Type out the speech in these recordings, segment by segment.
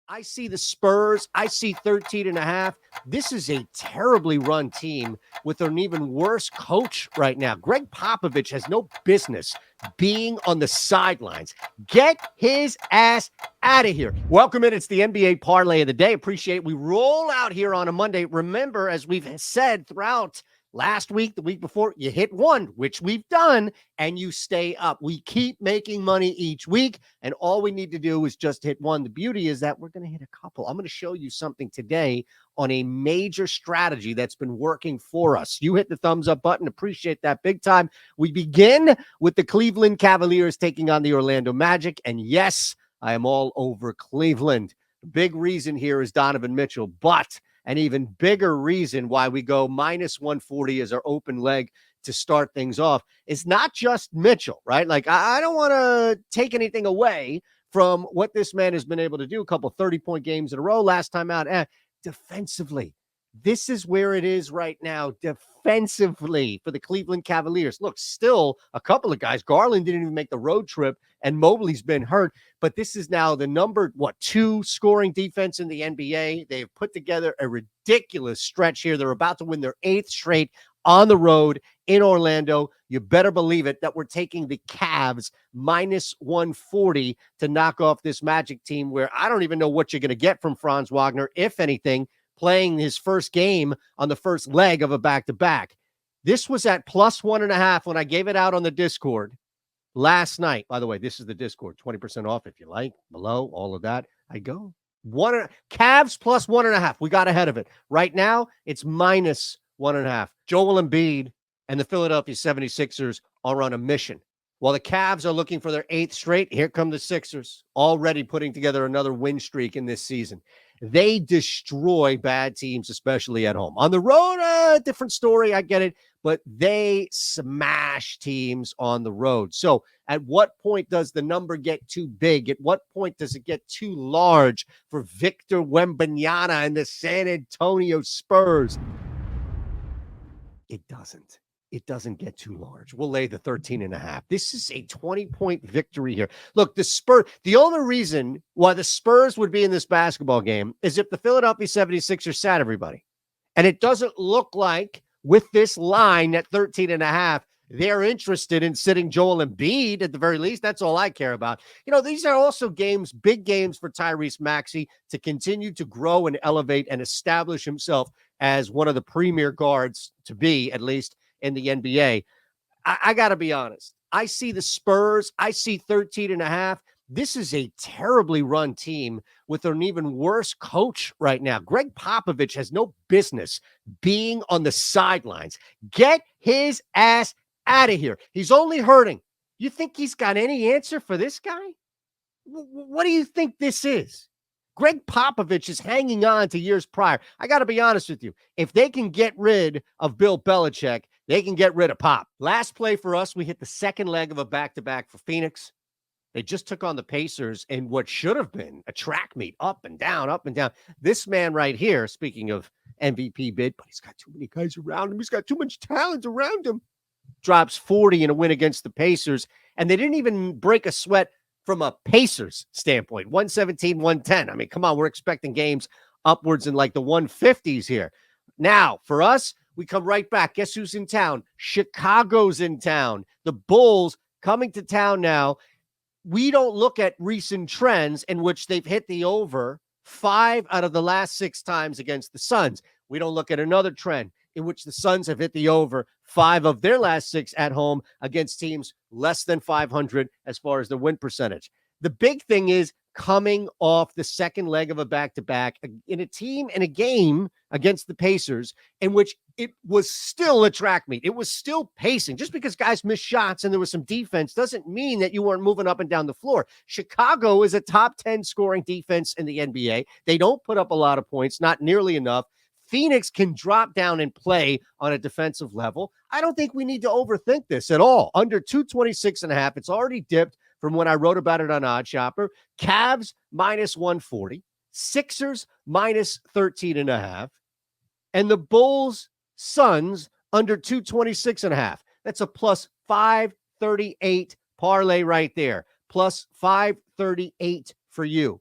I see the Spurs. I see 13.5. This is a terribly run team with an even worse coach right now. Greg Popovich has no business being on the sidelines. Get his ass out of here. Welcome in. It's the NBA Parlay of the Day. Appreciate it. We roll out here on a Monday. Remember, as we've said throughout last week, the week before, you hit one, which we've done, and you stay up. We keep making money each week, and all we need to do is just hit one. The beauty is that we're going to hit a couple. I'm going to show you something today on a major strategy that's been working for us. You hit the thumbs up button. Appreciate that big time. We begin with the Cleveland Cavaliers taking on the Orlando Magic, and yes, I am all over Cleveland. The big reason here is Donovan Mitchell, but an even bigger reason why we go minus 140 as our open leg to start things off is not just Mitchell, right? Like, I don't want to take anything away from what this man has been able to do. A couple 30-point games in a row last time out. Defensively, this is where it is right now. Defensively for the Cleveland Cavaliers. Look, still a couple of guys. Garland didn't even make the road trip, and Mobley's been hurt. But this is now the number, 2 scoring defense in the NBA. They've put together a ridiculous stretch here. They're about to win their 8th straight on the road in Orlando. You better believe it that we're taking the Cavs minus 140 to knock off this Magic team where I don't even know what you're going to get from Franz Wagner, if anything, playing his first game on the first leg of a back-to-back. This was at plus 1.5 when I gave it out on the Discord last night. By the way, this is the Discord, 20% off if you like, below, all of that. I go. Cavs plus 1.5. We got ahead of it. Right now, it's minus 1.5. Joel Embiid and the Philadelphia 76ers are on a mission. While the Cavs are looking for their 8th straight, here come the Sixers, already putting together another win streak in this season. They destroy bad teams, especially at home. On the road, different story, I get it, but they smash teams on the road. So at what point does the number get too big? At what point does it get too large for Victor Wembanyama and the San Antonio Spurs? It doesn't. It doesn't get too large. We'll lay the 13.5. This is a 20-point victory here. Look, the only reason why the Spurs would be in this basketball game is if the Philadelphia 76ers sat everybody. And it doesn't look like with this line at 13.5, they're interested in sitting Joel Embiid at the very least. That's all I care about. These are also games, big games for Tyrese Maxey to continue to grow and elevate and establish himself as one of the premier guards to be, at least in the NBA. I got to be honest. I see the Spurs. I see 13.5. This is a terribly run team with an even worse coach right now. Greg Popovich has no business being on the sidelines. Get his ass out of here. He's only hurting. You think he's got any answer for this guy? What do you think this is? Greg Popovich is hanging on to years prior. I got to be honest with you. If they can get rid of Bill Belichick, they can get rid of Pop. Last play for us, we hit the second leg of a back-to-back for Phoenix. They just took on the Pacers in what should have been a track meet, up and down, up and down. This man right here, speaking of MVP bid, but he's got too many guys around him. He's got too much talent around him. Drops 40 in a win against the Pacers, and they didn't even break a sweat from a Pacers standpoint. 117, 110. I mean, come on, we're expecting games upwards in like the 150s here. Now, for us, we come right back. Guess who's in town? Chicago's in town. The Bulls coming to town now. We don't look at recent trends in which they've hit the over 5 out of the last 6 times against the Suns. We don't look at another trend in which the Suns have hit the over 5 of their last 6 at home against teams less than 500 as far as the win percentage. The big thing is coming off the second leg of a back-to-back in a game against the Pacers in which it was still a track meet. It was still pacing. Just because guys missed shots and there was some defense doesn't mean that you weren't moving up and down the floor. Chicago is a top 10 scoring defense in the NBA. They don't put up a lot of points, not nearly enough. Phoenix can drop down and play on a defensive level. I don't think we need to overthink this at all. Under 226.5, it's already dipped from when I wrote about it on OddsShopper. Cavs minus 140, Sixers minus 13.5, and the Bulls Suns under 226.5. That's a plus 538 parlay right there. Plus 538 for you.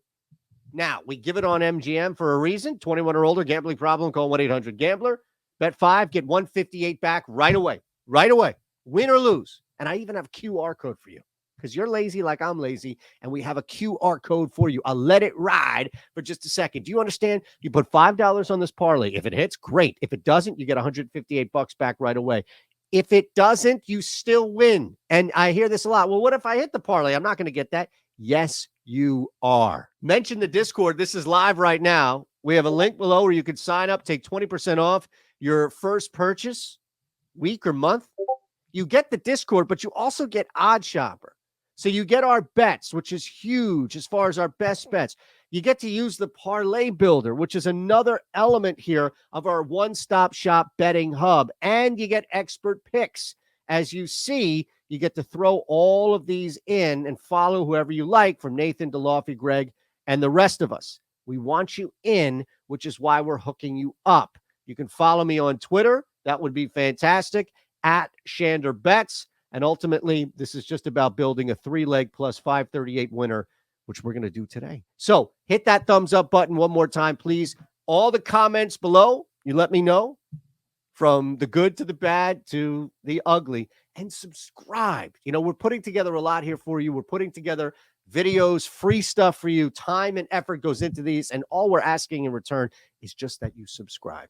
Now, we give it on MGM for a reason. 21 or older, gambling problem, call 1-800-GAMBLER. Bet 5, get 158 back right away. Right away. Win or lose. And I even have a QR code for you because you're lazy like I'm lazy, and we have a QR code for you. I'll let it ride for just a second. Do you understand? You put $5 on this parlay. If it hits, great. If it doesn't, you get 158 bucks back right away. If it doesn't, you still win. And I hear this a lot. Well, what if I hit the parlay? I'm not going to get that. Yes, you are. Mention the Discord. This is live right now. We have a link below where you can sign up, take 20% off your first purchase, week or month. You get the Discord, but you also get OddsShopper. So you get our bets, which is huge as far as our best bets. You get to use the Parlay Builder, which is another element here of our one-stop shop betting hub. And you get expert picks. As you see, you get to throw all of these in and follow whoever you like, from Nathan to Lofty, Greg, and the rest of us. We want you in, which is why we're hooking you up. You can follow me on Twitter. That would be fantastic, at Shander Bets. And ultimately, this is just about building a 3-leg plus 538 winner, which we're going to do today. So hit that thumbs up button one more time, please. All the comments below, you let me know, from the good to the bad to the ugly, and subscribe. You know, we're putting together a lot here for you. We're putting together videos, free stuff for you. Time and effort goes into these, and all we're asking in return is just that you subscribe.